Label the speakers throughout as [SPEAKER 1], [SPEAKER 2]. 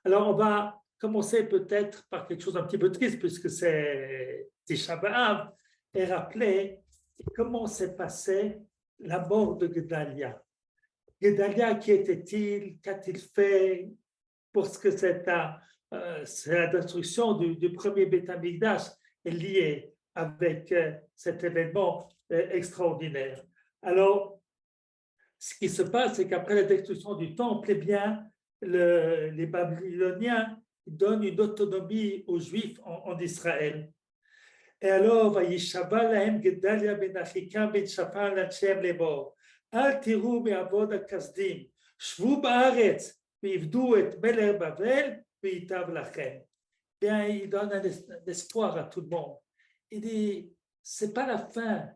[SPEAKER 1] Alors, on va commencer peut-être par quelque chose d'un petit peu triste, puisque c'est Tisha B'Av, et rappeler comment s'est passée la mort de Gedalia. Gedalia, qui était-il? Qu'a-t-il fait? Parce que c'est la destruction du premier Beth Amikdash est liée avec cet événement extraordinaire. Alors, ce qui se passe, c'est qu'après la destruction du temple, eh bien, les Babyloniens donnent une autonomie aux Juifs en Israël. Et alors, Vayishava lahem Gedalia ben Achikam ben Shaphan lachem lemor. Al tiru me'avod hakasdim. Shvu ba'aretz ve'ivdu et melech Bavel ve'itav lachem. Bien, il donne un espoir à tout le monde. Il dit, c'est pas la fin.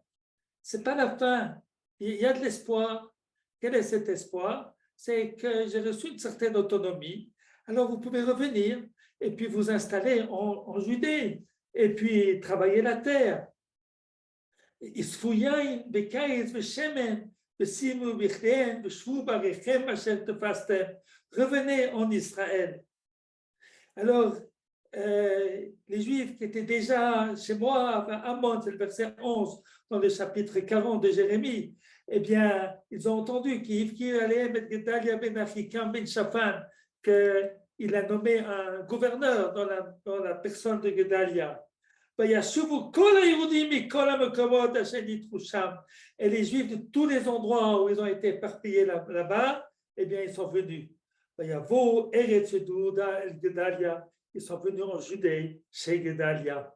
[SPEAKER 1] C'est pas la fin. Il y a de l'espoir. Quel est cet espoir? C'est que j'ai reçu une certaine autonomie. Alors, vous pouvez revenir et puis vous installer en Judée et puis travailler la terre. Revenez en Israël. Alors, les Juifs qui étaient déjà chez moi, à Ammon, c'est le verset 11, dans le chapitre 40 de Jérémie, eh bien, ils ont entendu qu'il a nommé un gouverneur dans la personne de Gedalia. Et les Juifs de tous les endroits où ils ont été éparpillés là-bas, eh bien, ils sont venus. Ils sont venus en Judée, chez Gedalia.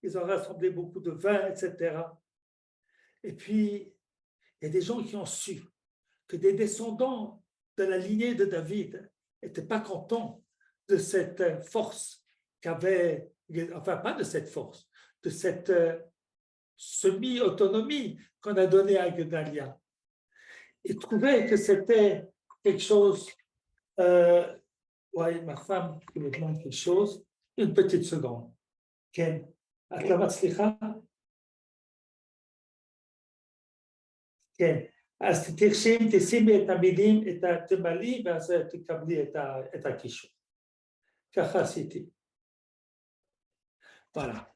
[SPEAKER 1] Ils ont rassemblé beaucoup de vin, etc. Et puis, il y a des gens qui ont su que des descendants de la lignée de David n'étaient pas contents de cette force qu'avait, enfin pas de cette force, de cette semi-autonomie qu'on a donnée à Gedalia. Ils trouvaient que c'était quelque chose. Oui, ma femme qui me demande quelque chose. Une petite seconde. Ken, acclamat slicha. Ken. אז תשימי את המילים, תמלאי, ואז תקבלי את הקישור. ככה עשיתי. Voilà.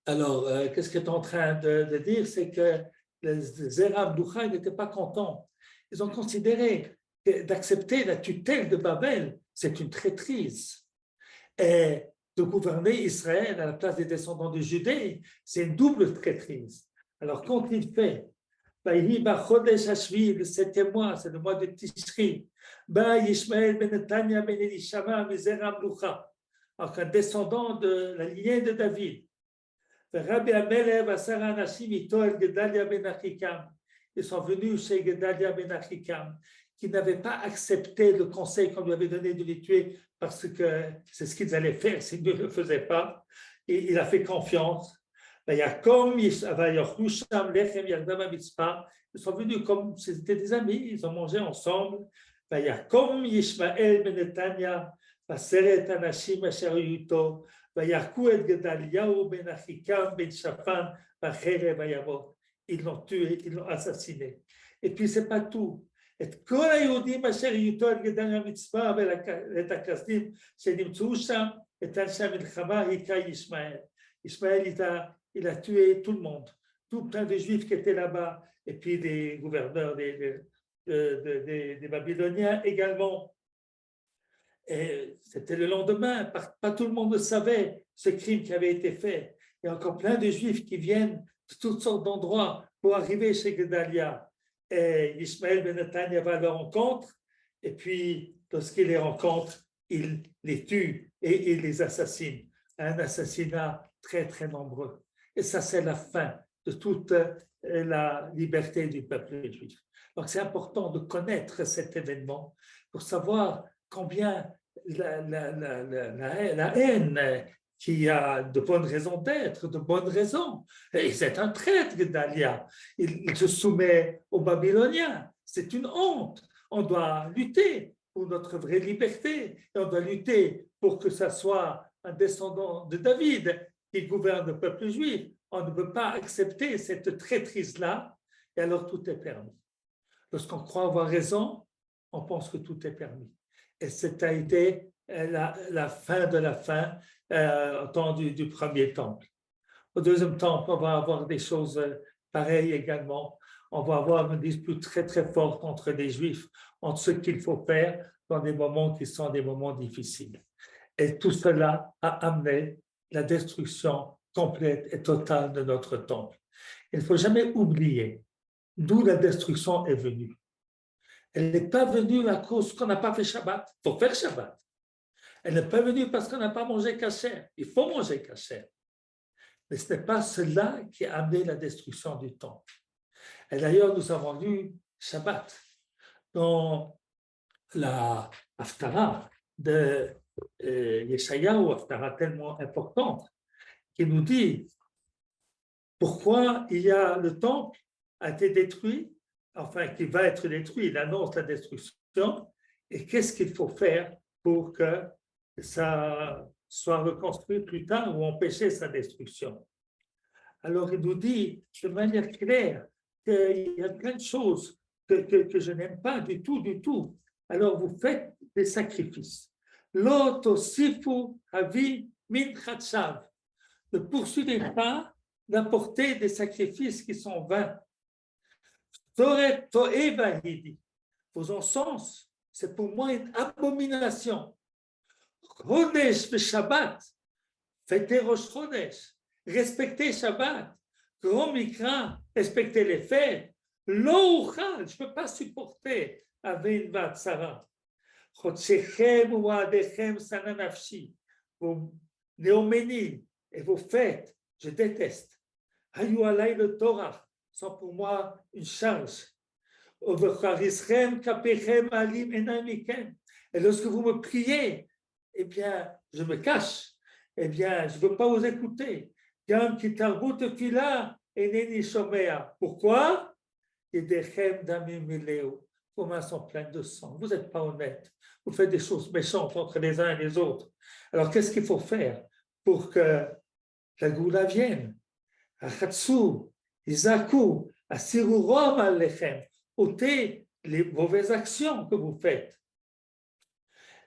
[SPEAKER 1] Alors, qu'est-ce que tu es en train de dire? C'est que les Zerah Mloucha n'étaient pas contents. Ils ont considéré que d'accepter la tutelle de Babel, c'est une traîtrise. Et de gouverner Israël à la place des descendants de Judée, c'est une double traîtrise. Alors, quand il fait le 7e mois, c'est le mois de Tishri. Alors qu'un descendant de la lignée de David. Ils sont venus chez Gedalia ben Achikam, qui n'avait pas accepté le conseil qu'on lui avait donné de les tuer parce que c'est ce qu'ils allaient faire s'ils ne le faisaient pas. Et il a fait confiance. Ils sont venus comme c'était des amis, ils ont mangé ensemble. Ils l'ont tué, ils l'ont assassiné. Et puis, ce n'est pas tout. את כל היהודים אשר היותו על גדל המצווה ואת הכסדים שנמצאו שם, את אנשי המלחמה היכה ישמעאל. Ishmaël, il a tué tout le monde, tout plein de Juifs qui étaient là-bas, et puis des gouverneurs des Babyloniens également. Et c'était le lendemain, pas tout le monde savait ce crime qui avait été fait. Il y a encore plein de Juifs qui viennent de toutes sortes d'endroits pour arriver chez Gedalia. Et Ishmaël ben Netanya va à leur rencontre, et puis lorsqu'il les rencontre, il les tue et il les assassine. Un assassinat très, très nombreux. Et ça, c'est la fin de toute la liberté du peuple juif. Donc, c'est important de connaître cet événement pour savoir combien la haine qui a de bonnes raisons d'être, de bonnes raisons. Et c'est un traître, Gedalia. Il se soumet aux Babyloniens. C'est une honte. On doit lutter pour notre vraie liberté. Et on doit lutter pour que ça soit un descendant de David qui gouverne le peuple juif. On ne peut pas accepter cette traîtrise-là, et alors tout est permis. Lorsqu'on croit avoir raison, on pense que tout est permis. Et a été la fin de la fin au temps du premier temple. Au deuxième temple, on va avoir des choses pareilles également. On va avoir une dispute très, très forte entre les Juifs, entre ce qu'il faut faire dans des moments qui sont des moments difficiles. Et tout cela a amené la destruction complète et totale de notre temple. Il ne faut jamais oublier d'où la destruction est venue. Elle n'est pas venue à cause qu'on n'a pas fait Shabbat. Il faut faire Shabbat. Elle n'est pas venue parce qu'on n'a pas mangé kasher. Il faut manger kasher. Mais ce n'est pas cela qui a amené la destruction du temple. Et d'ailleurs, nous avons lu Shabbat dans la Haftara de Yeshayahu, Haftara tellement importante, qui nous dit pourquoi le temple a été détruit, enfin qui va être détruit, il annonce la destruction, et qu'est-ce qu'il faut faire pour que ça soit reconstruit plus tard ou empêcher sa destruction. Alors il nous dit de manière claire qu'il y a plein de choses que je n'aime pas du tout. Alors vous faites des sacrifices. L'autre sifu avi min chatchav. Ne poursuivez pas d'apporter des sacrifices qui sont vains. Vos encens, c'est pour moi une abomination. Chodesh Shabbat, fêtez Rosh Chodesh, respectez Shabbat, Grand Mikra, respectez les fêtes. L'Ouchal, je ne peux pas supporter Avin Vatsara. Chodshechem ou Adechem Sananafshi, vos néoménies et vos fêtes, je déteste. Hayu alay le Torah, sont pour moi une charge. Et lorsque vous me priez, eh bien, je me cache. Eh bien, je ne veux pas vous écouter. Pourquoi? Vos mains sont pleines de sang. Vous n'êtes pas honnête. Vous faites des choses méchantes entre les uns et les autres. Alors, qu'est-ce qu'il faut faire pour que la Goula vienne? Achatsu, Isaku, Asirurom Alechem. Ôtez les mauvaises actions que vous faites.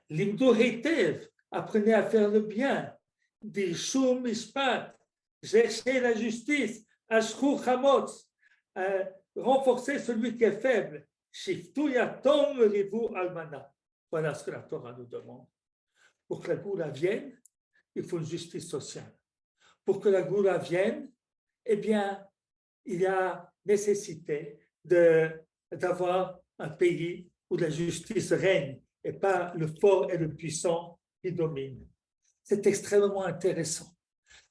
[SPEAKER 1] Limdu Heitev, apprenez à faire le bien. Dirshu Mishpat, cherchez la justice. Ashru Chamotz, renforcez celui qui est faible. Shiftu Yatom Rivu Almana. Voilà ce que la Torah nous demande. Pour que la Goula vienne, il faut une justice sociale. Pour que la Goula vienne, eh bien, il y a nécessité d'avoir un pays où la justice règne et pas le fort et le puissant qui dominent. C'est extrêmement intéressant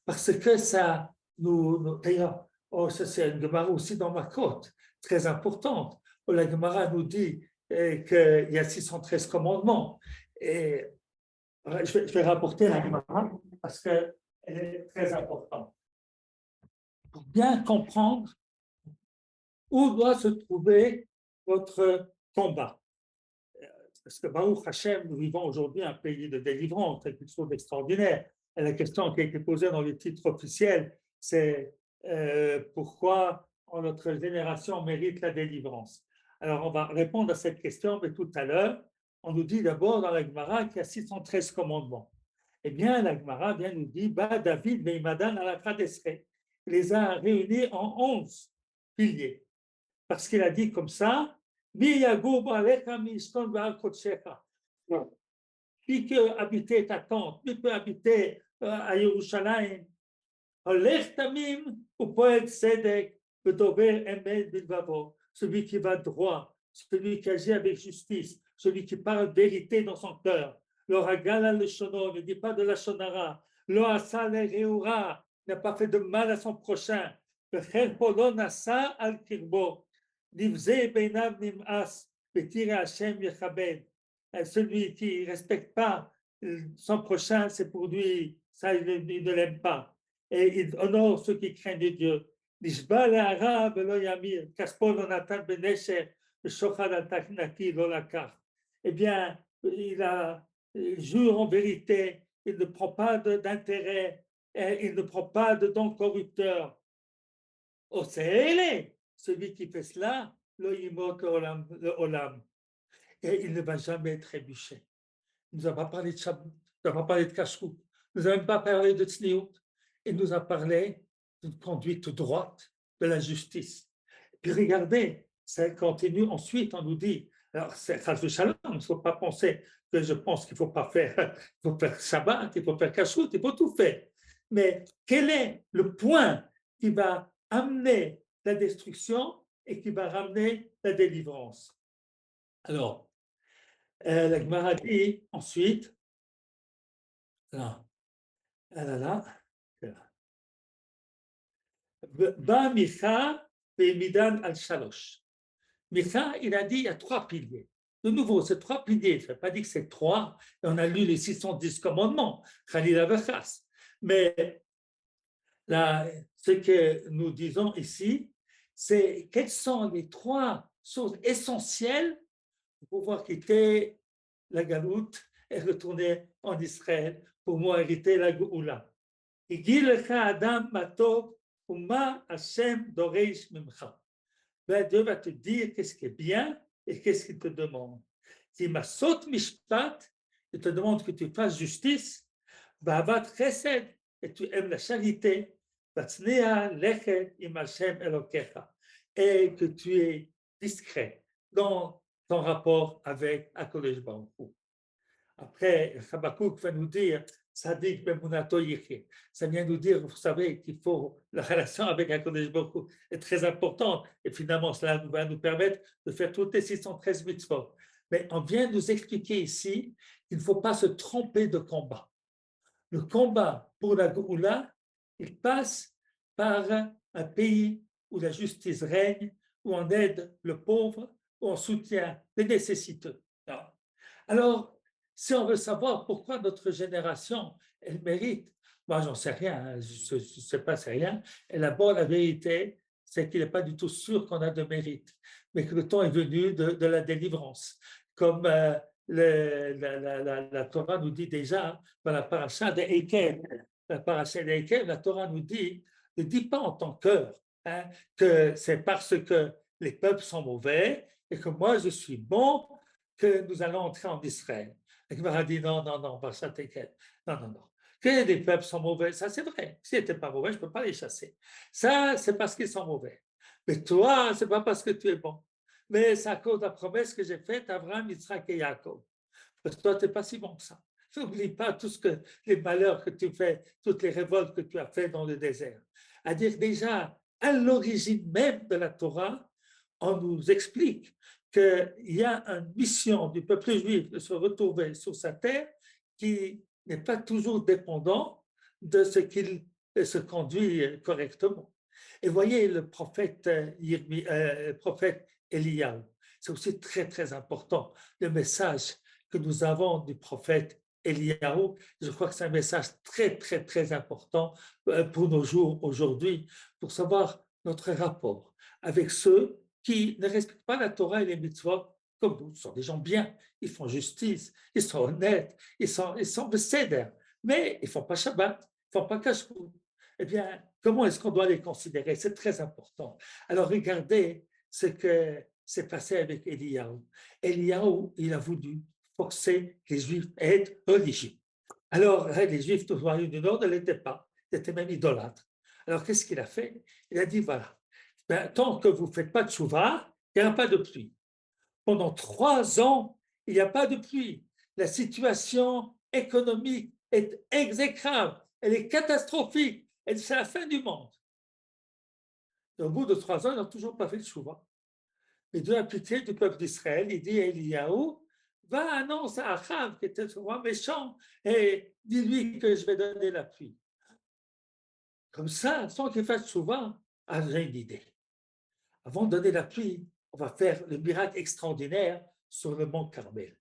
[SPEAKER 1] parce que ça d'ailleurs, ça c'est une Gemara aussi dans ma côte, très importante, où la Gemara nous dit qu'il y a 613 commandements. Et je vais rapporter la Gemara parce qu'elle est très importante. Pour bien comprendre où doit se trouver votre combat. Parce que Baruch Hashem, nous vivons aujourd'hui un pays de délivrance, quelque chose d'extraordinaire. Et la question qui a été posée dans le titre officiel, c'est pourquoi notre génération mérite la délivrance. Alors, on va répondre à cette question, mais tout à l'heure, on nous dit d'abord dans la Gemara qu'il y a 613 commandements. Eh bien, la Gemara vient nous dire, David Beimadan Alakha Desre, il les a réunis en 11 piliers. Parce qu'il a dit comme ça, qui peut habiter ta tente, qui peut habiter à Yerushalayim, celui qui va droit, celui qui agit avec justice, celui qui parle vérité dans son cœur. Ne dit pas de la shonara, n'a pas fait de mal à son prochain. Celui qui ne respecte pas son prochain, c'est pour lui, ça il ne l'aime pas. Et il honore ceux qui craignent Dieu. Eh bien, il jure en vérité, il ne prend pas d'intérêt, il ne prend pas de don corrupteur. Celui qui fait cela, le olam. et il ne va jamais trébucher. Il ne nous a pas parlé de Shabbat, il ne nous a pas parlé de Kashrut, il ne nous a même pas parlé de Tzniut, il nous a parlé d'une conduite droite, de la justice. Puis regardez, ça continue ensuite, on nous dit, alors c'est Chas Shalom, il ne faut pas penser que je pense qu'il ne faut pas faire, il faut faire Shabbat, il faut faire Kashrut, il faut tout faire. Mais quel est le point qui va amener la destruction et qui va ramener la délivrance? Alors, la Gemara dit ensuite, là, là, Ba Micha Midan al Shalosh. Micha, il a dit il y a 3 piliers. De nouveau, ces 3 piliers, je n'ai pas dit que c'est 3, et on a lu les 610 commandements, Khalil Avachas. Mais là, ce que nous disons ici, c'est quelles sont les 3 choses essentielles pour pouvoir quitter la galoute et retourner en Israël pour moi hériter la Goula. Dieu va te dire qu'est-ce qui est bien et qu'est-ce qu'il te demande. Si ma saute mishpat, il te demande que tu fasses justice, ba'avat chesed, et tu aimes la charité, batzneah lechet im Hashem Elokecha, et que tu es discret dans ton rapport avec HaKadosh Baruch Hu. Après, Habakkuk va nous dire, Sadik bemunato yichye. Ça vient nous dire, vous savez, qu'il faut, la relation avec HaKadosh Baruch Hu est très importante, et finalement, cela va nous permettre de faire toutes les 613 mitzvot. Mais on vient nous expliquer ici qu'il ne faut pas se tromper de combat. Le combat pour la Goula, il passe par un pays où la justice règne, où on aide le pauvre, où on soutient les nécessiteux. Alors, si on veut savoir pourquoi notre génération, elle mérite, moi j'en sais rien, je ne sais pas, c'est rien, et là-bas la vérité, c'est qu'il n'est pas du tout sûr qu'on a de mérite, mais que le temps est venu de la délivrance. Comme la Torah nous dit déjà, dans la paracha des Eikel, la Torah nous dit, ne dit pas en ton cœur que c'est parce que les peuples sont mauvais et que moi je suis bon que nous allons entrer en Israël. Et Gemara dit non, non, non, pas ça, t'inquiète. Non, non, non. Que les peuples sont mauvais, ça c'est vrai. S'ils n'étaient pas mauvais, je ne peux pas les chasser. Ça, c'est parce qu'ils sont mauvais. Mais toi, ce n'est pas parce que tu es bon. Mais c'est à cause de la promesse que j'ai faite à Abraham, Yitzhak et Yaakov. Parce que toi, tu n'es pas si bon que ça. N'oublie pas tout ce que les malheurs que tu fais, toutes les révoltes que tu as faites dans le désert. À dire déjà, à l'origine même de la Torah, on nous explique qu'il y a une mission du peuple juif de se retrouver sur sa terre qui n'est pas toujours dépendant de ce qu'il se conduit correctement. Et voyez le prophète, prophète Eliyahu, c'est aussi très très important, le message que nous avons du prophète Eliyahu. Je crois que c'est un message très très très important pour nos jours aujourd'hui, pour savoir notre rapport avec ceux qui ne respectent pas la Torah et les mitzvot comme nous. Ce sont des gens bien, ils font justice, ils sont honnêtes, ils sont besséder, mais ils ne font pas Shabbat, ils ne font pas Kashrut. Eh bien, comment est-ce qu'on doit les considérer? C'est très important. Alors, regardez ce que s'est passé avec Eliyahu. Eliyahu, il a voulu forcer les Juifs à être religieux. Alors, les Juifs du royaume du Nord ne l'étaient pas, ils étaient même idolâtres. Alors, qu'est-ce qu'il a fait? Il a dit, voilà, tant que vous ne faites pas de tchouva, il n'y aura pas de pluie. Pendant 3 ans, il n'y a pas de pluie. La situation économique est exécrable, elle est catastrophique, c'est la fin du monde. Et au bout de 3 ans, ils n'ont toujours pas fait de tchouva. Mais de la pitié du peuple d'Israël, il dit à Eliyahu, va annoncer à Achav, qui était souvent méchant, et dis-lui que je vais donner la pluie. Comme ça, sans qu'il fasse souvent, j'ai une idée. Avant de donner la pluie, on va faire le miracle extraordinaire sur le mont Carmel.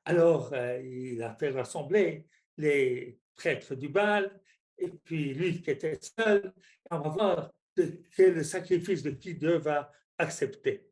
[SPEAKER 1] Alors, il a fait rassembler les prêtres du Baal, et puis lui qui était seul, on va voir quel sacrifice de qui Dieu va accepter.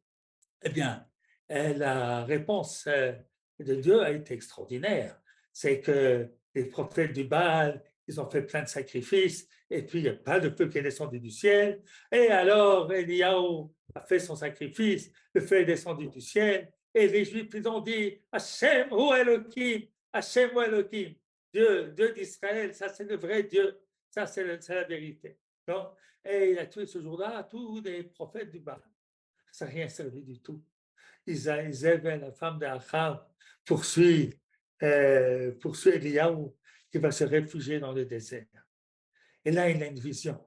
[SPEAKER 1] Eh bien, la réponse de Dieu a été extraordinaire. C'est que les prophètes du Baal, ils ont fait plein de sacrifices, et puis il n'y a pas de feu qui est descendu du ciel. Et alors, Eliyahu a fait son sacrifice, le feu est descendu du ciel, Et les Juifs, ils ont dit, Hachem ou Elohim, Hachem ou Elohim, Dieu d'Israël, ça c'est le vrai Dieu, ça c'est la vérité. Donc, et il a tué ce jour-là tous les prophètes du Baal. Ça n'a rien servi du tout. Isabelle, la femme d'Achab, poursuit Eliyahu qui va se réfugier dans le désert. Et là, il a une vision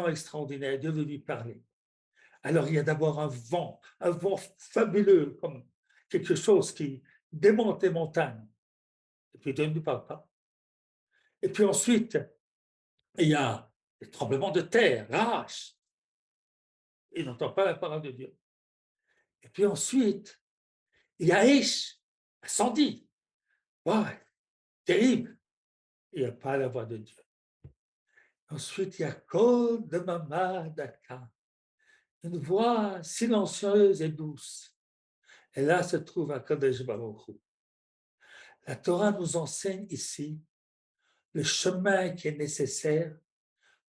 [SPEAKER 1] extraordinaire. Dieu veut lui parler. Alors, il y a d'abord un vent fabuleux, comme quelque chose qui démonte les montagnes. Et puis, Dieu ne lui parle pas. Et puis ensuite, il y a des tremblements de terre, rage. Il n'entend pas la parole de Dieu. Et puis ensuite, il y a Ish, incendie. Ouais, terrible. Il n'y a pas la voix de Dieu. Ensuite, il y a Kol de Mama Daka, une voix silencieuse et douce. Et là se trouve à Kadesh Baruch Hu. La Torah nous enseigne ici le chemin qui est nécessaire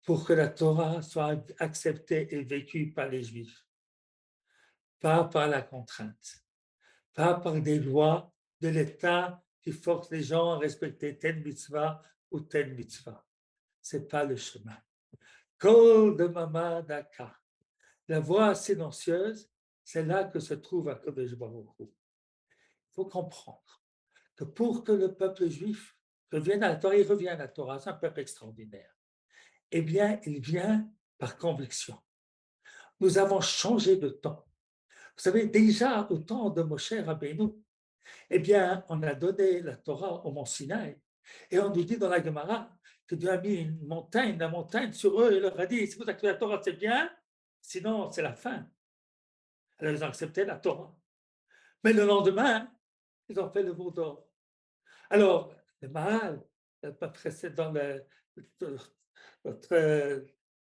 [SPEAKER 1] pour que la Torah soit acceptée et vécue par les Juifs. Pas par la contrainte, pas par des lois de l'État qui forcent les gens à respecter telle mitzvah ou telle mitzvah. Ce n'est pas le chemin. Kol de Mama Daka. La voix silencieuse, c'est là que se trouve à Kadesh Baruch Hu. Il faut comprendre que pour que le peuple juif revienne à la Torah, il revient à la Torah, c'est un peuple extraordinaire. Eh bien, il vient par conviction. Nous avons changé de temps. Vous savez, déjà au temps de Moshe Rabbeinu, eh bien, on a donné la Torah au mont Sinaï. Et on nous dit dans la Gemara que Dieu a mis la montagne sur eux et leur a dit, si vous acceptez la Torah, c'est bien, sinon c'est la fin. Alors ils ont accepté la Torah. Mais le lendemain, ils ont fait le veau d'or. Alors, le Maharal, dans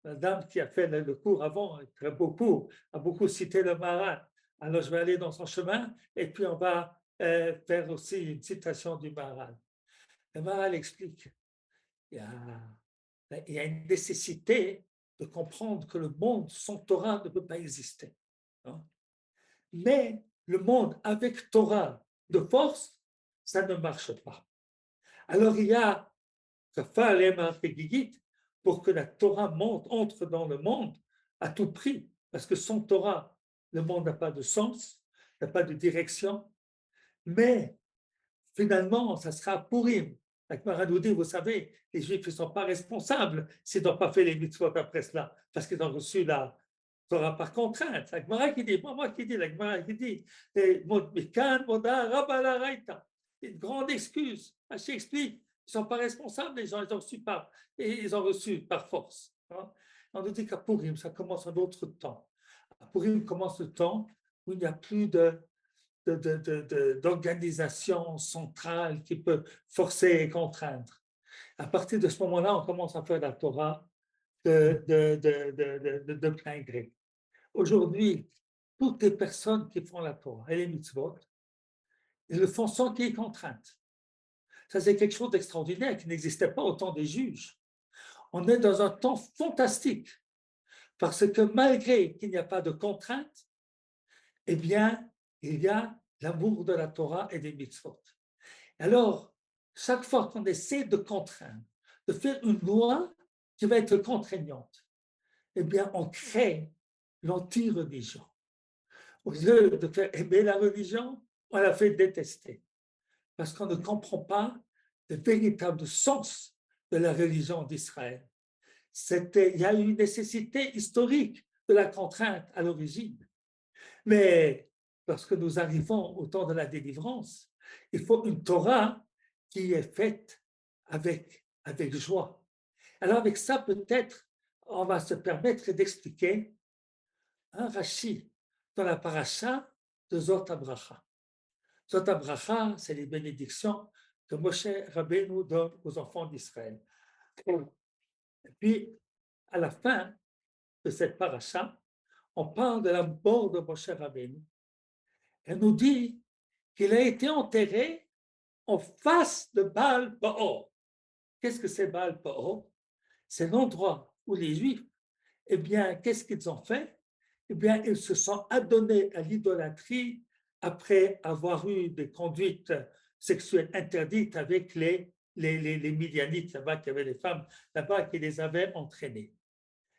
[SPEAKER 1] la dame qui a fait le cours avant, un très beau cours, a beaucoup cité le Maharal. Alors, je vais aller dans son chemin et puis on va faire aussi une citation du Maharal. Le Maharal explique il y a une nécessité de comprendre que le monde sans Torah ne peut pas exister. Hein. Mais le monde avec Torah de force, ça ne marche pas. Alors il y a pour que la Torah entre dans le monde à tout prix, parce que sans Torah, le monde n'a pas de sens, n'a pas de direction, mais finalement, ça sera Purim. La Gemara nous dit, vous savez, les Juifs ne sont pas responsables s'ils n'ont pas fait les mitzvot après cela, parce qu'ils ont reçu la Torah par contrainte. La Gemara qui dit, moi qui dis, la Gemara qui dit, une grande excuse. Haché explique, ils ne sont pas responsables, les gens, ils ont reçu par force. Hein. On nous dit qu'à Purim, ça commence un autre temps. À Purim commence le temps où il n'y a plus d'organisation centrale qui peut forcer et contraindre. À partir de ce moment-là, on commence à faire la Torah de plein gré. Aujourd'hui, toutes les personnes qui font la Torah et les mitzvot, ils le font sans qu'il y ait contrainte. Ça, c'est quelque chose d'extraordinaire qui n'existait pas au temps des juges. On est dans un temps fantastique parce que malgré qu'il n'y a pas de contrainte, eh bien, il y a l'amour de la Torah et des mitzvot. Alors, chaque fois qu'on essaie de contraindre, de faire une loi qui va être contraignante, eh bien, on crée l'anti-religion. Au lieu de faire aimer la religion, on la fait détester. Parce qu'on ne comprend pas le véritable sens de la religion d'Israël. Il y a une nécessité historique de la contrainte à l'origine. Mais lorsque nous arrivons au temps de la délivrance, il faut une Torah qui est faite avec joie. Alors avec ça, peut-être, on va se permettre d'expliquer un Rashi dans la paracha de Zot HaBracha. Zot HaBracha, c'est les bénédictions que Moshe Rabbeinu donne aux enfants d'Israël. Et puis, à la fin de cette paracha, on parle de la mort de Moshe Rabbeinu. Elle nous dit qu'il a été enterré en face de Baal Peor. Qu'est-ce que c'est Baal Peor? C'est l'endroit où les Juifs, eh bien, qu'est-ce qu'ils ont fait? Eh bien, ils se sont adonnés à l'idolâtrie après avoir eu des conduites sexuelles interdites avec les Midianites là-bas, qui avaient les femmes là-bas, qui les avaient entraînées.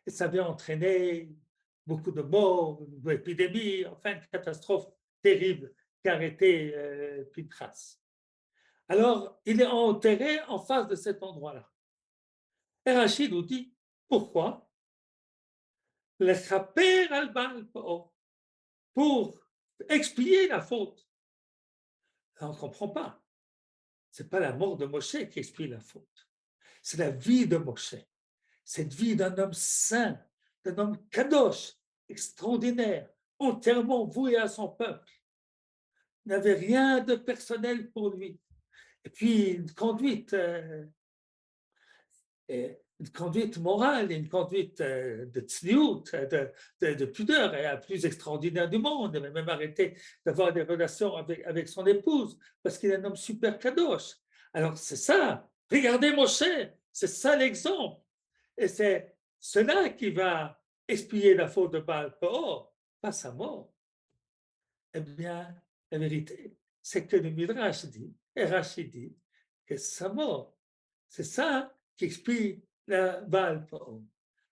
[SPEAKER 1] Et ça avait entraîné beaucoup de morts, d'épidémies, enfin une catastrophe terrible qui a arrêté plus de traces. Alors, il est enterré en face de cet endroit-là. Et Rachid nous dit, pourquoi? Le chaper al pour expier la faute. On ne comprend pas. Ce n'est pas la mort de Moshe qui explie la faute. C'est la vie de Moshe. Cette vie d'un homme saint, d'un homme kadosh, extraordinaire, entièrement voué à son peuple. Il n'avait rien de personnel pour lui. Et puis une conduite morale, une conduite de tzniut, de pudeur, et la plus extraordinaire du monde. Il avait même arrêté d'avoir des relations avec son épouse, parce qu'il est un homme super kadosh. Alors c'est ça, regardez Moshe, c'est ça l'exemple. Et c'est cela qui va expier la faute de Baal Peor, pas sa mort. Eh bien, la vérité, c'est que le Midrash dit, et Rachid dit, que sa mort, c'est ça qui explie la Baal Peor.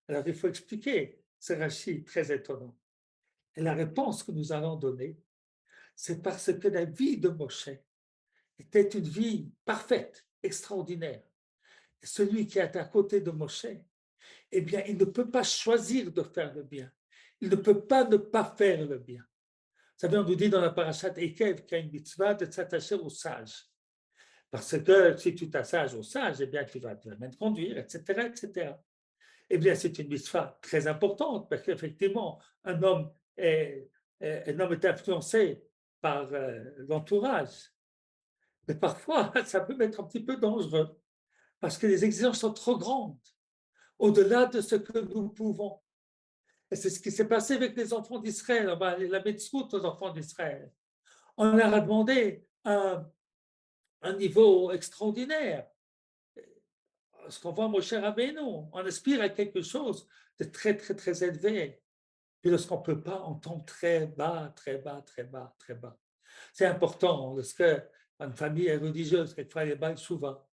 [SPEAKER 1] Alors, il faut expliquer ce Rachid très étonnant. Et la réponse que nous allons donner, c'est parce que la vie de Moshe était une vie parfaite, extraordinaire. Et celui qui est à côté de Moshe, eh bien, il ne peut pas choisir de faire le bien. Il ne peut pas ne pas faire le bien. Vous savez, on nous dit dans la parashat Ekev qu'il y a une mitzvah de s'attacher au sage. Parce que si tu t'attaches au sage, eh bien, tu vas te bien conduire, etc., etc. Eh bien, c'est une mitzvah très importante parce qu'effectivement, un homme est influencé par l'entourage. Mais parfois, ça peut être un petit peu dangereux parce que les exigences sont trop grandes, au-delà de ce que nous pouvons. Et c'est ce qui s'est passé avec les enfants d'Israël, la Mitzvot aux enfants d'Israël. On leur a demandé un niveau extraordinaire. Ce qu'on voit, mon cher Rabbeinu, on aspire à quelque chose de très, très, très élevé. Puis lorsqu'on ne peut pas, on tombe très bas, très bas, très bas, très bas. C'est important, parce qu'une famille est religieuse, quelquefois elle est mal souvent.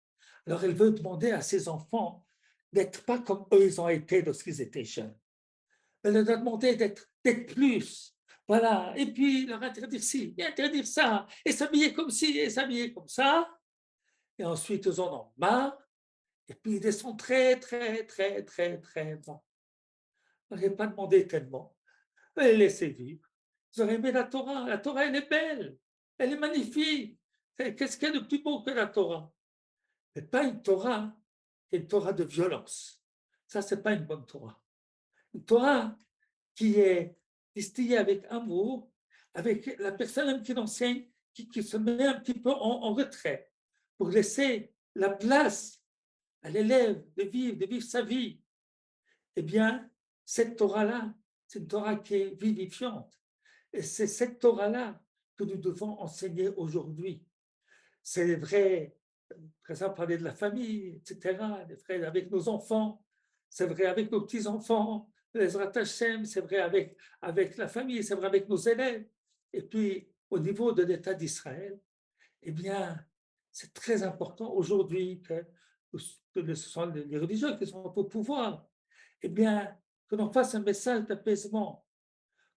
[SPEAKER 1] Alors elle veut demander à ses enfants d'être pas comme eux, ils ont été lorsqu'ils étaient jeunes. Elle leur a demandé d'être plus. Voilà. Et puis leur interdire ci, et interdire ça, et s'habiller comme ci, et s'habiller comme ça. Et ensuite, ils en ont marre. Et puis ils descendent très, très, très, très, très bas. Je n'aurais pas demandé tellement. Laissez vivre. Vous aurez aimé la Torah. La Torah, elle est belle. Elle est magnifique. Qu'est-ce qu'il y a de plus beau que la Torah? Mais pas une Torah, une Torah de violence. Ça, c'est pas une bonne Torah. Une Torah qui est distillée avec amour, avec la personne qui l'enseigne, qui se met un petit peu en retrait pour laisser la place à l'élève de vivre sa vie. Eh bien, cette Torah-là, c'est une Torah qui est vivifiante. Et c'est cette Torah-là que nous devons enseigner aujourd'hui. C'est vrai, par exemple, parler de la famille, etc., avec nos enfants, c'est vrai avec nos petits-enfants, les Hashem, c'est vrai avec la famille, c'est vrai avec nos élèves. Et puis, au niveau de l'État d'Israël, eh bien, c'est très important aujourd'hui que ce sont les religieux qui sont au pouvoir, eh bien, que l'on fasse un message d'apaisement,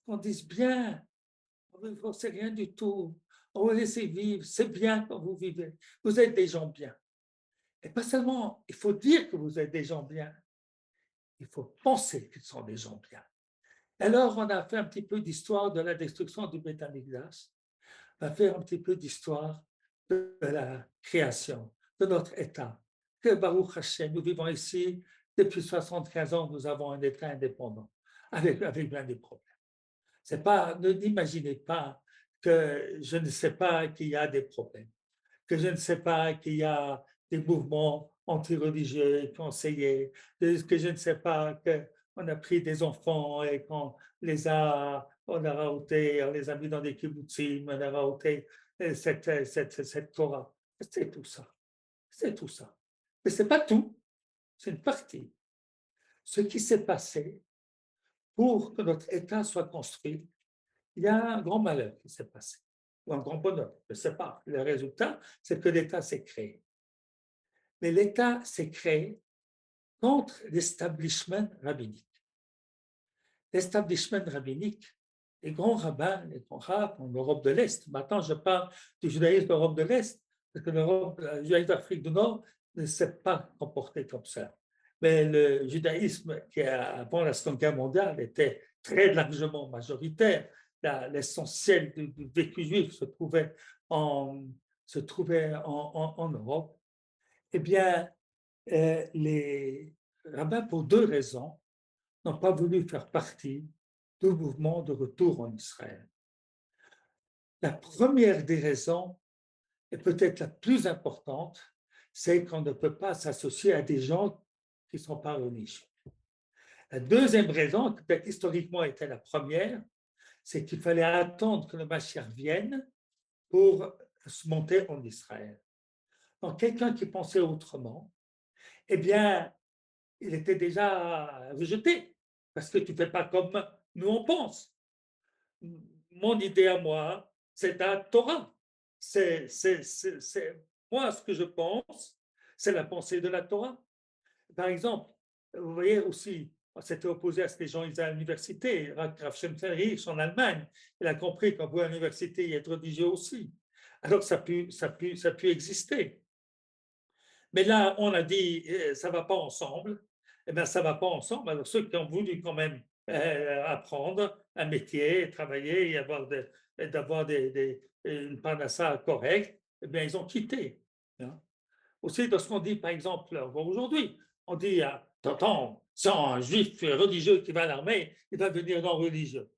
[SPEAKER 1] qu'on dise bien, c'est rien du tout, on va laisser vivre, c'est bien quand vous vivez, vous êtes des gens bien. Et pas seulement, il faut dire que vous êtes des gens bien, il faut penser qu'ils sont des gens bien. Alors, on a fait un petit peu d'histoire de la destruction du Beth Amikdash, on va faire un petit peu d'histoire de la création, de notre État. Que Baruch Hashem, nous vivons ici depuis 75 ans, nous avons un État indépendant, avec bien des problèmes. C'est pas, n'imaginez pas que je ne sais pas qu'il y a des problèmes, que je ne sais pas qu'il y a des mouvements anti-religieux conseillés, que je ne sais pas qu'on a pris des enfants et on a raouté, on les a mis dans des kibbutzim, on a raouté cette Torah. C'est tout ça. C'est tout ça. Mais ce n'est pas tout, c'est une partie. Ce qui s'est passé pour que notre État soit construit, il y a un grand malheur qui s'est passé. ou un grand bonheur, je ne sais pas. Le résultat, c'est que l'État s'est créé. Mais l'État s'est créé contre l'establishment rabbinique. L'establishment rabbinique, les grands rabbins, les grands rabbins en Europe de l'Est, maintenant je parle du judaïsme d'Europe de l'Est, parce que le judaïsme d'Afrique du Nord ne s'est pas comporté comme ça. Mais le judaïsme qui, avant la Seconde Guerre mondiale, était très largement majoritaire. L'essentiel du vécu juif se trouvait en Europe. Eh bien, les rabbins, pour deux raisons, n'ont pas voulu faire partie du mouvement de retour en Israël. La première des raisons, et peut-être la plus importante, c'est qu'on ne peut pas s'associer à des gens qui ne sont pas religieux. La deuxième raison, qui peut-être historiquement était la première, c'est qu'il fallait attendre que le Mashiach vienne pour se monter en Israël. Donc, quelqu'un qui pensait autrement, eh bien, il était déjà rejeté, parce que tu ne fais pas comme nous on pense. Mon idée à moi, c'est la Torah. Moi, ce que je pense, c'est la pensée de la Torah. Par exemple, vous voyez aussi, on s'était opposé à ce que les gens ils à l'université. Rav Shem Hirsch en Allemagne, il a compris qu'on pouvait à l'université y être religieux aussi. Alors ça a pu exister. Mais là, on a dit, ça ne va pas ensemble. Eh bien, ça ne va pas ensemble. Alors, ceux qui ont voulu quand même apprendre un métier, travailler et d'avoir une panassa correcte, eh bien, ils ont quitté. Hein. Aussi, lorsqu'on dit, par exemple, aujourd'hui, on dit, attends, c'est un juif religieux qui va à l'armée, il va devenir non religieux.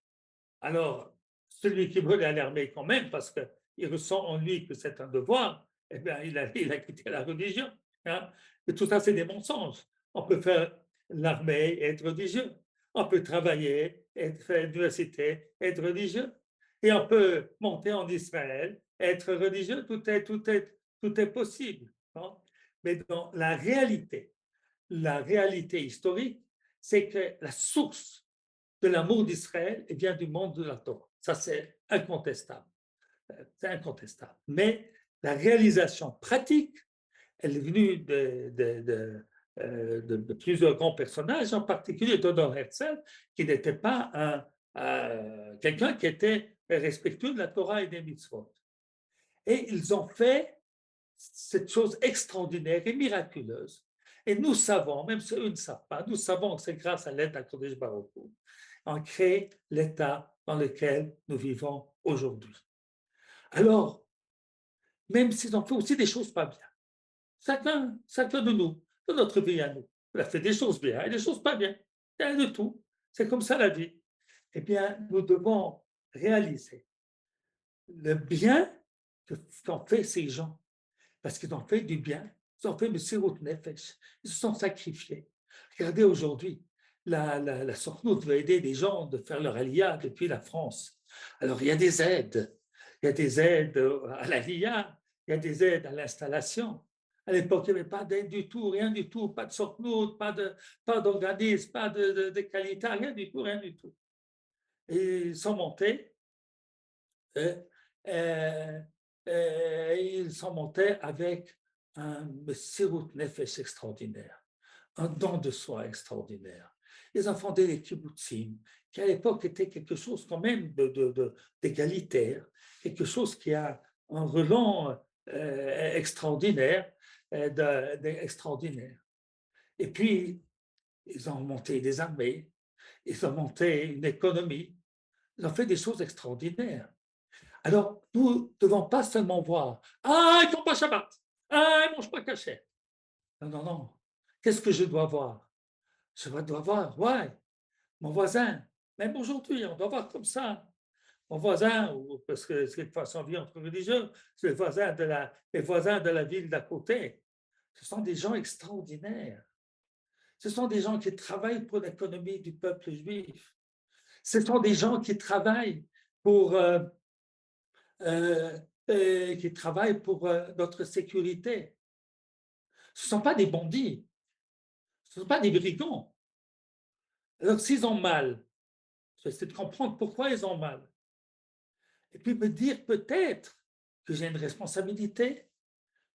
[SPEAKER 1] Alors, celui qui veut aller à l'armée quand même, parce qu'il ressent en lui que c'est un devoir, eh bien, il a quitté la religion. Hein. Et tout ça, c'est des mensonges. On peut faire l'armée et être religieux. On peut travailler, faire l'université, être religieux. Et on peut monter en Israël, être religieux. Tout est possible. Hein. Mais dans la réalité historique, c'est que la source de l'amour d'Israël vient du monde de la Torah. Ça, c'est incontestable. C'est incontestable. Mais la réalisation pratique, elle est venue de plusieurs grands personnages, en particulier Theodor Herzl, qui n'était pas quelqu'un qui était respectueux de la Torah et des mitzvot. Et ils ont fait cette chose extraordinaire et miraculeuse. Et nous savons, même si eux ne savent pas, nous savons que c'est grâce à l'aide d'Akadosh Baruch Hu, on crée l'état dans lequel nous vivons aujourd'hui. Alors, même s'ils ont fait aussi des choses pas bien, chacun de nous, de notre vie à nous, il a fait des choses bien et des choses pas bien. Il y a de tout. C'est comme ça la vie. Eh bien, nous devons réaliser le bien qu'ont fait ces gens, parce qu'ils ont fait du bien, ils ont fait le sirut nefesh, ils se sont sacrifiés. Regardez aujourd'hui, la Sornout veut aider les gens de faire leur aliyah depuis la France. Alors, il y a des aides. Il y a des aides à l'aliyah, il y a des aides à l'installation. À l'époque, il n'y avait pas d'aide du tout, rien du tout, pas de Sornout, pas d'organisme, pas de qualité, rien du tout, rien du tout. Et ils sont montés, euh, ils sont montés avec un sirut nefesh extraordinaire, un don de soi extraordinaire. Ils ont fondé les kibbutzim, qui à l'époque était quelque chose quand même d'égalitaire, quelque chose qui a un relent extraordinaire, extraordinaire. Et puis, ils ont monté des armées, ils ont monté une économie, ils ont fait des choses extraordinaires. Alors, nous ne devons pas seulement voir, ils ne font pas Shabbat, ils ne mangent pas cachet. Non, non, non. Qu'est-ce que je dois voir? Je dois voir, ouais, mon voisin, même aujourd'hui, on doit voir comme ça. Mon voisin, parce que c'est une façon de vie entre religieux, c'est les voisins de la ville d'à côté. Ce sont des gens extraordinaires. Ce sont des gens qui travaillent pour l'économie du peuple juif. Ce sont des gens qui travaillent pour notre sécurité. Ce ne sont pas des bandits, ce ne sont pas des brigands. Alors, s'ils ont mal, j'essaie de comprendre pourquoi ils ont mal. Et puis me dire peut-être que j'ai une responsabilité,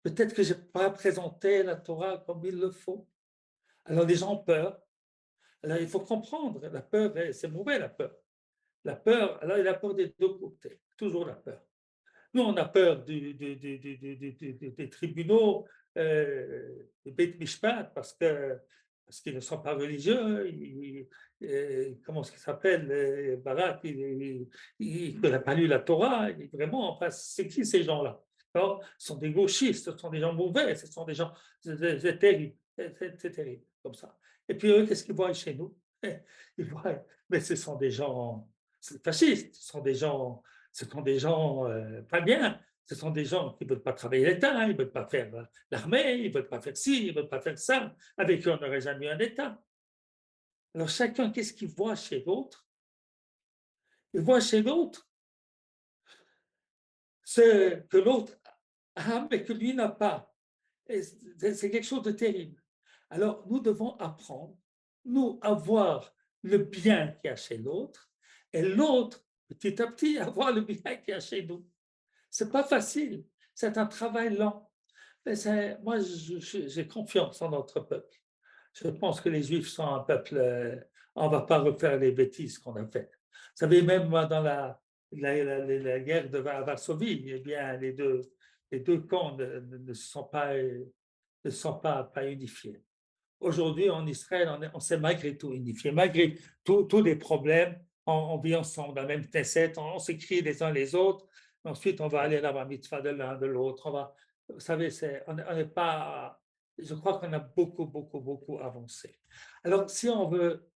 [SPEAKER 1] peut-être que je n'ai pas présenté la Torah comme il le faut. Alors les gens ont peur. Alors il faut comprendre, la peur, c'est mauvais la peur. La peur, alors il y a la peur des deux côtés, toujours la peur. Nous, on a peur des tribunaux, des Beit Mishpat, parce qu'ils ne sont pas religieux. Comment est-ce qu'il s'appelle, Barak, il n'a pas lu la Torah. Vraiment, enfin, c'est qui ces gens-là? Alors, ce sont des gauchistes, ce sont des gens mauvais, ce sont des gens. C'est terrible, c'est terrible, comme ça. Et puis eux, qu'est-ce qu'ils voient chez nous? Ils voient, mais ce sont des gens fascistes, ce sont des gens pas bien. Ce sont des gens qui ne veulent pas travailler l'État, ils ne veulent pas faire l'armée, ils ne veulent pas faire ci, ils ne veulent pas faire ça. Avec eux, on n'aurait jamais eu un État. Alors chacun, qu'est-ce qu'il voit chez l'autre? Il voit chez l'autre ce que l'autre a, mais que lui n'a pas. C'est quelque chose de terrible. Alors nous devons apprendre, nous, à voir le bien qu'il y a chez l'autre, et l'autre, petit à petit, à voir le bien qu'il y a chez nous. C'est pas facile, c'est un travail lent. Mais moi, j'ai confiance en notre peuple. Je pense que les Juifs sont un peuple, on ne va pas refaire les bêtises qu'on a faites. Vous savez, même dans la guerre de Varsovie, eh bien, les deux camps ne sont pas unifiés. Aujourd'hui, en Israël, on s'est malgré tout unifié, malgré tous les problèmes, on vit ensemble dans la même Knesset, on s'écrit les uns les autres. Ensuite, on va aller à la mitzvah de l'un, de l'autre. Vous savez, on n'est pas. Je crois qu'on a beaucoup, beaucoup, beaucoup avancé. Alors, si on veut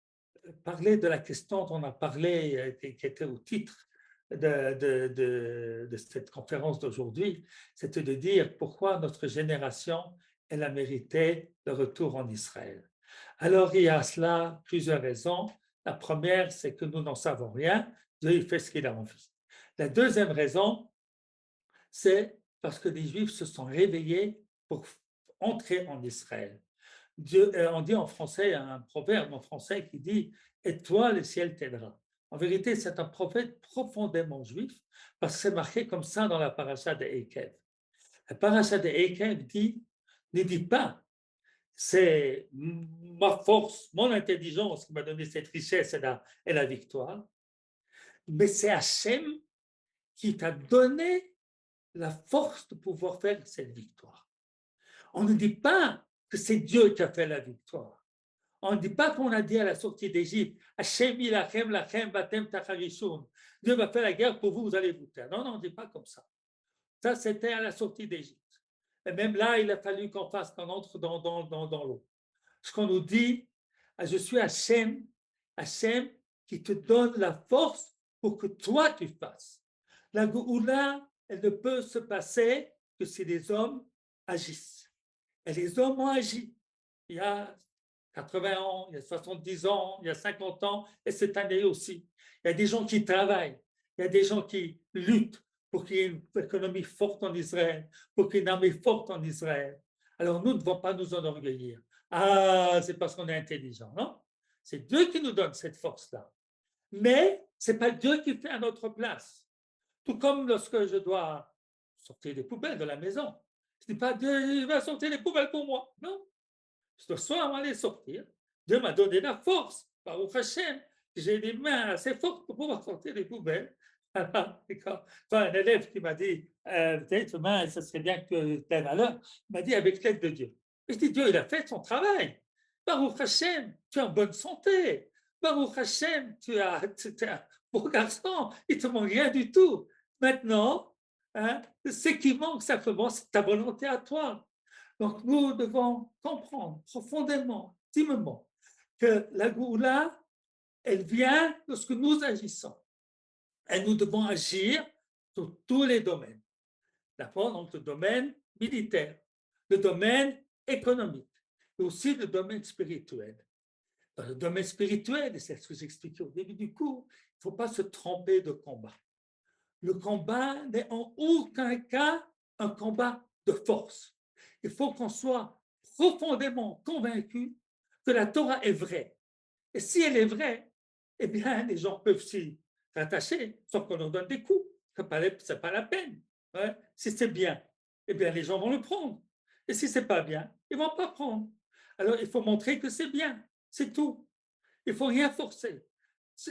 [SPEAKER 1] parler de la question dont on a parlé, qui était au titre de cette conférence d'aujourd'hui, c'était de dire pourquoi notre génération, elle a mérité le retour en Israël. Alors, il y a à cela plusieurs raisons. La première, c'est que nous n'en savons rien. Dieu, il fait ce qu'il a envie. La deuxième raison, c'est parce que les Juifs se sont réveillés pour entrer en Israël. On dit en français, il y a un proverbe en français qui dit « Et toi, le ciel t'aidera ». En vérité, c'est un prophète profondément juif parce que c'est marqué comme ça dans la paracha de Eikev. La paracha de Eikev ne dit pas c'est ma force, mon intelligence qui m'a donné cette richesse et la victoire, mais c'est Hachem qui t'a donné la force de pouvoir faire cette victoire. On ne dit pas que c'est Dieu qui a fait la victoire. On ne dit pas qu'on a dit à la sortie d'Égypte, Hachem ilachem lachem batem tacharishun. Dieu va faire la guerre pour vous, vous allez vous taire. Non, non, on ne dit pas comme ça. Ça, c'était à la sortie d'Égypte. Et même là, il a fallu qu'on entre dans l'eau. Ce qu'on nous dit, je suis Hachem qui te donne la force pour que toi tu fasses. La Géoula, elle ne peut se passer que si les hommes agissent. Et les hommes ont agi. Il y a 80 ans, il y a 70 ans, il y a 50 ans, et cette année aussi. Il y a des gens qui travaillent, il y a des gens qui luttent pour qu'il y ait une économie forte en Israël, pour qu'il y ait une armée forte en Israël. Alors nous ne devons pas nous enorgueillir. Ah, c'est parce qu'on est intelligent, non? C'est Dieu qui nous donne cette force-là. Mais ce n'est pas Dieu qui fait à notre place. Tout comme lorsque je dois sortir les poubelles de la maison. Ce n'est pas Dieu qui va sortir les poubelles pour moi. Non. Je dois soit les sortir. Dieu m'a donné la force. Baruch Hashem. J'ai des mains assez fortes pour pouvoir sortir les poubelles. Enfin, un élève qui m'a dit, peut-être demain, ça serait bien que tu aies valeur, il m'a dit avec l'aide de Dieu. Et je dis, Dieu, il a fait son travail. Baruch Hashem, tu es en bonne santé. Baruch Hashem, tu es un beau garçon, il ne te manque rien du tout. Maintenant, ce qui manque simplement, c'est ta volonté à toi. Donc, nous devons comprendre profondément, intimement, que la Goula, elle vient lorsque nous agissons. Et nous devons agir sur tous les domaines. D'accord? Donc, le domaine militaire, le domaine économique, et aussi le domaine spirituel. Dans le domaine spirituel, et c'est ce que j'expliquais au début du cours, il ne faut pas se tromper de combat. Le combat n'est en aucun cas un combat de force. Il faut qu'on soit profondément convaincu que la Torah est vraie. Et si elle est vraie, eh bien, les gens peuvent s'y rattacher, sans qu'on leur donne des coups. c'est pas la peine. Ouais. Si c'est bien, eh bien, les gens vont le prendre. Et si c'est pas bien, ils vont pas prendre. Alors, il faut montrer que c'est bien. C'est tout. Il faut rien forcer.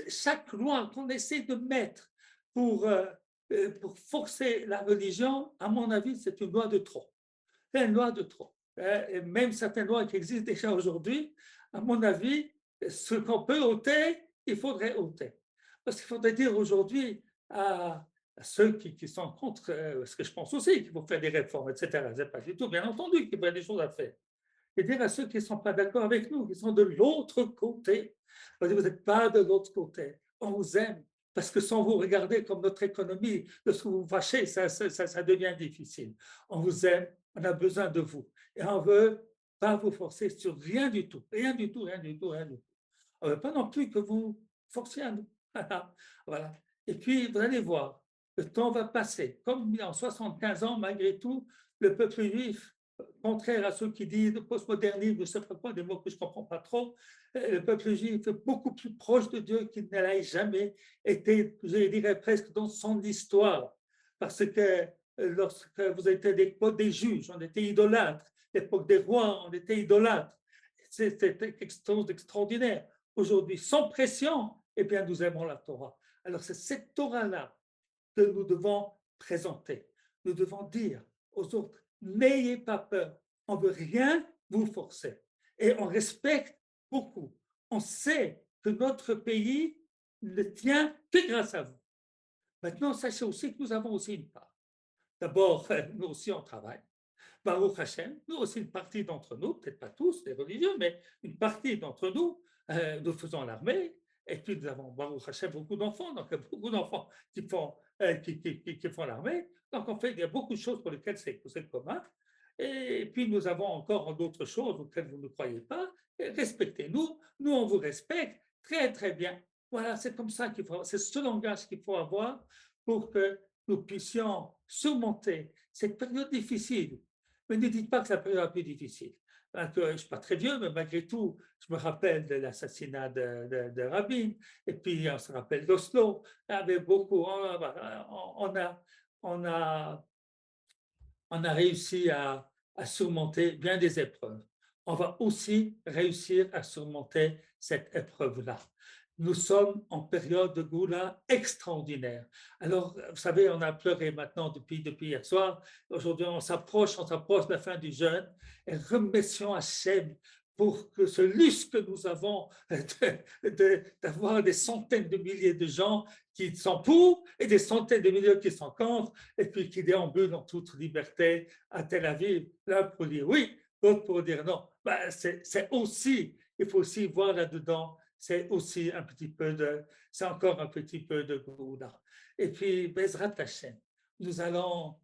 [SPEAKER 1] Chaque loi qu'on essaie de mettre pour forcer la religion, à mon avis, c'est une loi de trop. C'est une loi de trop. Et même certaines lois qui existent déjà aujourd'hui, à mon avis, ce qu'on peut ôter, il faudrait ôter. Parce qu'il faudrait dire aujourd'hui à ceux qui sont contre, ce que je pense aussi, qu'il faut faire des réformes, etc. C'est pas du tout, bien entendu, qu'il y a des choses à faire. Et dire à ceux qui ne sont pas d'accord avec nous, qui sont de l'autre côté, vous n'êtes pas de l'autre côté. On vous aime, parce que sans vous regarder comme notre économie, lorsque vous vous fâchez, ça devient difficile. On vous aime, on a besoin de vous. Et on ne veut pas vous forcer sur rien du tout, rien du tout, rien du tout, rien du tout. On ne veut pas non plus que vous forciez à nous. Voilà. Et puis, vous allez voir, le temps va passer. Comme en 75 ans, malgré tout, le peuple juif, contraire à ceux qui disent le postmodernisme, je ne sais pas quoi, des mots que je ne comprends pas trop, le peuple juif est beaucoup plus proche de Dieu qu'il ne l'a jamais été, je dirais presque dans son histoire. Parce que lorsque vous étiez l'époque des juges, on était idolâtres, l'époque des rois, on était idolâtres. C'était quelque chose d'extraordinaire. Aujourd'hui, sans pression, eh bien, nous aimons la Torah. Alors, c'est cette Torah-là que nous devons présenter. Nous devons dire aux autres, n'ayez pas peur, on ne veut rien vous forcer. Et on respecte beaucoup. On sait que notre pays ne tient que grâce à vous. Maintenant, sachez aussi que nous avons aussi une part. D'abord, nous aussi, on travaille. Baruch Hashem, nous aussi, une partie d'entre nous, peut-être pas tous les religieux, mais une partie d'entre nous, nous faisons l'armée, et puis nous avons, Baruch Hashem, beaucoup d'enfants, donc beaucoup d'enfants qui font l'armée. Donc en fait, il y a beaucoup de choses pour lesquelles c'est commun. Et puis nous avons encore d'autres choses auxquelles vous ne croyez pas. Respectez-nous, nous on vous respecte très très bien. Voilà, c'est comme ça qu'il faut, c'est ce langage qu'il faut avoir pour que nous puissions surmonter cette période difficile. Mais ne dites pas que c'est la période la plus difficile. Je ne suis pas très vieux, mais malgré tout, je me rappelle de l'assassinat de Rabin, et puis on se rappelle d'Oslo. Il y avait beaucoup. On a, on a réussi à surmonter bien des épreuves. On va aussi réussir à surmonter cette épreuve-là. Nous sommes en période de Goula extraordinaire. Alors, vous savez, on a pleuré maintenant depuis hier soir. Aujourd'hui, on s'approche de la fin du jeûne et remercions Hachem pour que ce luxe que nous avons d'avoir des centaines de milliers de gens qui sont pour et des centaines de milliers qui sont contre et puis qui déambulent en toute liberté à Tel Aviv, l'un pour dire oui, l'autre pour dire non. Ben, c'est aussi, il faut aussi voir là-dedans, c'est aussi un petit peu c'est encore un petit peu de Gouda. Et puis, Bezrat Hashem, nous allons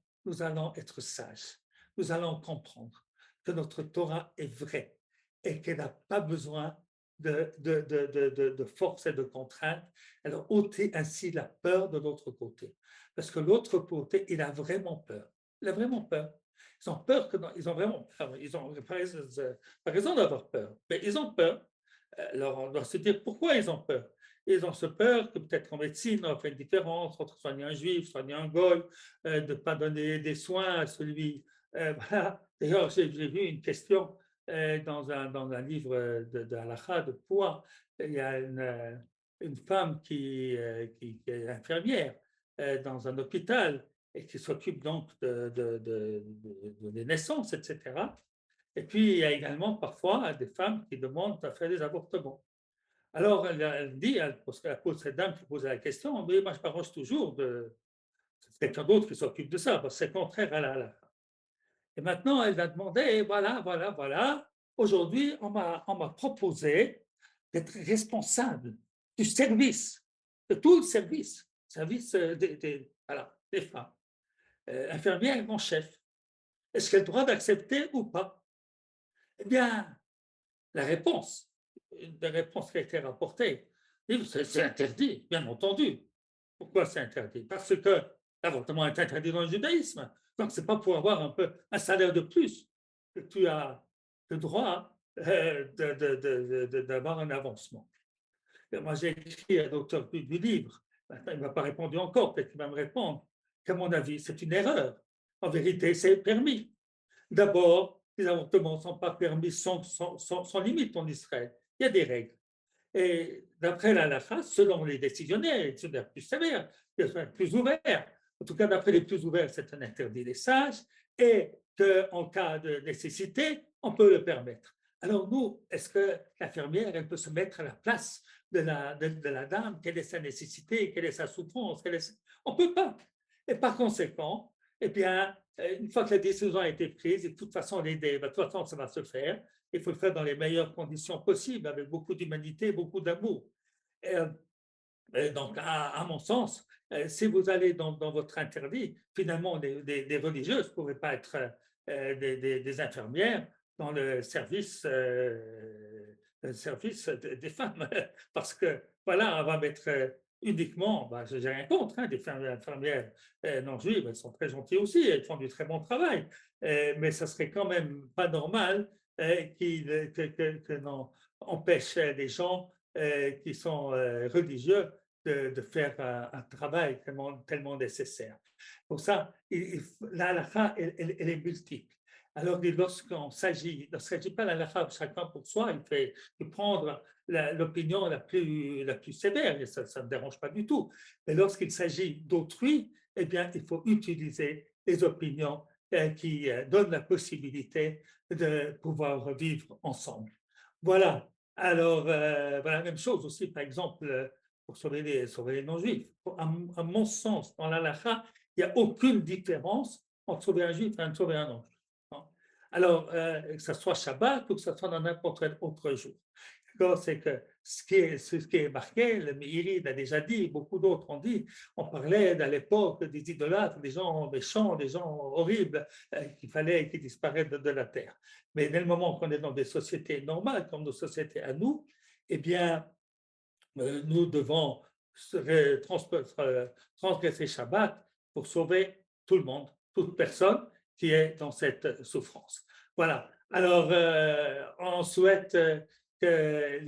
[SPEAKER 1] être sages, nous allons comprendre que notre Torah est vraie et qu'elle n'a pas besoin de force et de contrainte. Alors, ôter ainsi la peur de l'autre côté. Parce que l'autre côté, il a vraiment peur. Il a vraiment peur. Ils ont peur ils ont vraiment peur. Ils ont pas raison d'avoir peur, mais ils ont peur. Alors, on doit se dire pourquoi ils ont peur. Ils ont ce peur que peut-être en médecine, on fait une différence entre soigner un juif, soigner un goy, de ne pas donner des soins à celui. Voilà. D'ailleurs, j'ai vu une question dans un livre de halakha, de poids. Il y a une femme qui est infirmière dans un hôpital et qui s'occupe donc des naissances, etc. Et puis, il y a également parfois des femmes qui demandent à faire des avortements. Alors, elle dit, cette dame qui posait la question, mais moi, je m'arrange toujours c'est quelqu'un d'autre qui s'occupe de ça, parce que c'est contraire à la halakha. Et maintenant, elle va demander, voilà, aujourd'hui, on m'a proposé d'être responsable du service, de tout le service des femmes. Infirmière, mon chef. Est-ce qu'elle a le droit d'accepter ou pas? Eh bien, une des réponses qui a été rapportée, c'est interdit, bien entendu. Pourquoi c'est interdit? Parce que l'avortement est interdit dans le judaïsme. Donc, ce n'est pas pour avoir un salaire de plus que tu as le droit d'avoir un avancement. Et moi, j'ai écrit à l'auteur du livre. Maintenant, il ne m'a pas répondu encore, peut-être qu'il va me répondre. qu'à mon avis, c'est une erreur. En vérité, c'est permis. D'abord, les avortements ne sont pas permis sans limite en Israël. Il y a des règles. Et d'après la halakha, selon les décisionnaires, les décisionnaires plus sévères, plus ouverts, en tout cas d'après les plus ouverts, c'est un interdit des sages, et qu'en cas de nécessité, on peut le permettre. Alors nous, est-ce que l'infirmière, elle peut se mettre à la place de la dame? Quelle est sa nécessité? Quelle est sa souffrance? On ne peut pas. Et par conséquent, eh bien, une fois que la décision a été prise, et de toute façon, l'aider, de toute façon, ça va se faire, il faut le faire dans les meilleures conditions possibles, avec beaucoup d'humanité, beaucoup d'amour. Donc, à mon sens, si vous allez dans votre interdit, finalement, des religieuses ne pourraient pas être des infirmières dans le service des femmes, parce que, voilà, on va mettre uniquement, bah, je n'ai rien contre, hein, des infirmières non juives, elles sont très gentilles aussi, elles font du très bon travail, mais ça serait quand même pas normal que l'on empêche les gens qui sont religieux de faire un travail tellement nécessaire. Pour ça, la halakha, elle est multiple. Alors lorsqu'il ne s'agit pas de la halakha chacun pour soi, il prendre l'opinion la plus sévère, et ça ne me dérange pas du tout. Mais lorsqu'il s'agit d'autrui, eh bien, il faut utiliser les opinions qui donnent la possibilité de pouvoir vivre ensemble. Voilà. Alors, voilà, la même chose aussi, par exemple, pour sauver les non-juifs. À mon sens, dans l'halakha, il n'y a aucune différence entre sauver un juif et sauver un non-juif. Alors, que ce soit Shabbat ou que ce soit dans n'importe quel autre jour. C'est que ce qui est marqué, le Meiri l'a déjà dit, beaucoup d'autres ont dit, on parlait à l'époque des idolâtres, des gens méchants, des gens horribles, qu'il fallait qu'ils disparaissent de la terre. Mais dès le moment qu'on est dans des sociétés normales, comme nos sociétés à nous, eh bien, nous devons transgresser Shabbat pour sauver tout le monde, toute personne qui est dans cette souffrance. Voilà. Alors, on souhaite que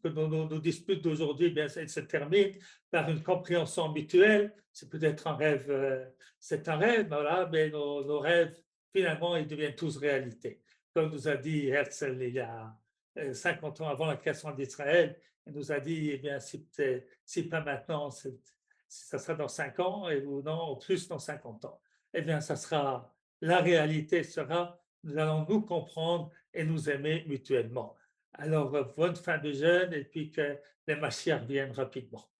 [SPEAKER 1] nos disputes d'aujourd'hui se terminent par une compréhension mutuelle. C'est peut-être un rêve, c'est un rêve, voilà, mais nos rêves, finalement, ils deviennent tous réalité. Comme nous a dit Herzl il y a 50 ans avant la création d'Israël, il nous a dit, eh bien, si pas maintenant, ça sera dans 5 ans, et ou non, plus dans 50 ans. Eh bien, la réalité sera, nous allons nous comprendre et nous aimer mutuellement. Alors, bonne fin de jeûne et puis que les machines viennent rapidement.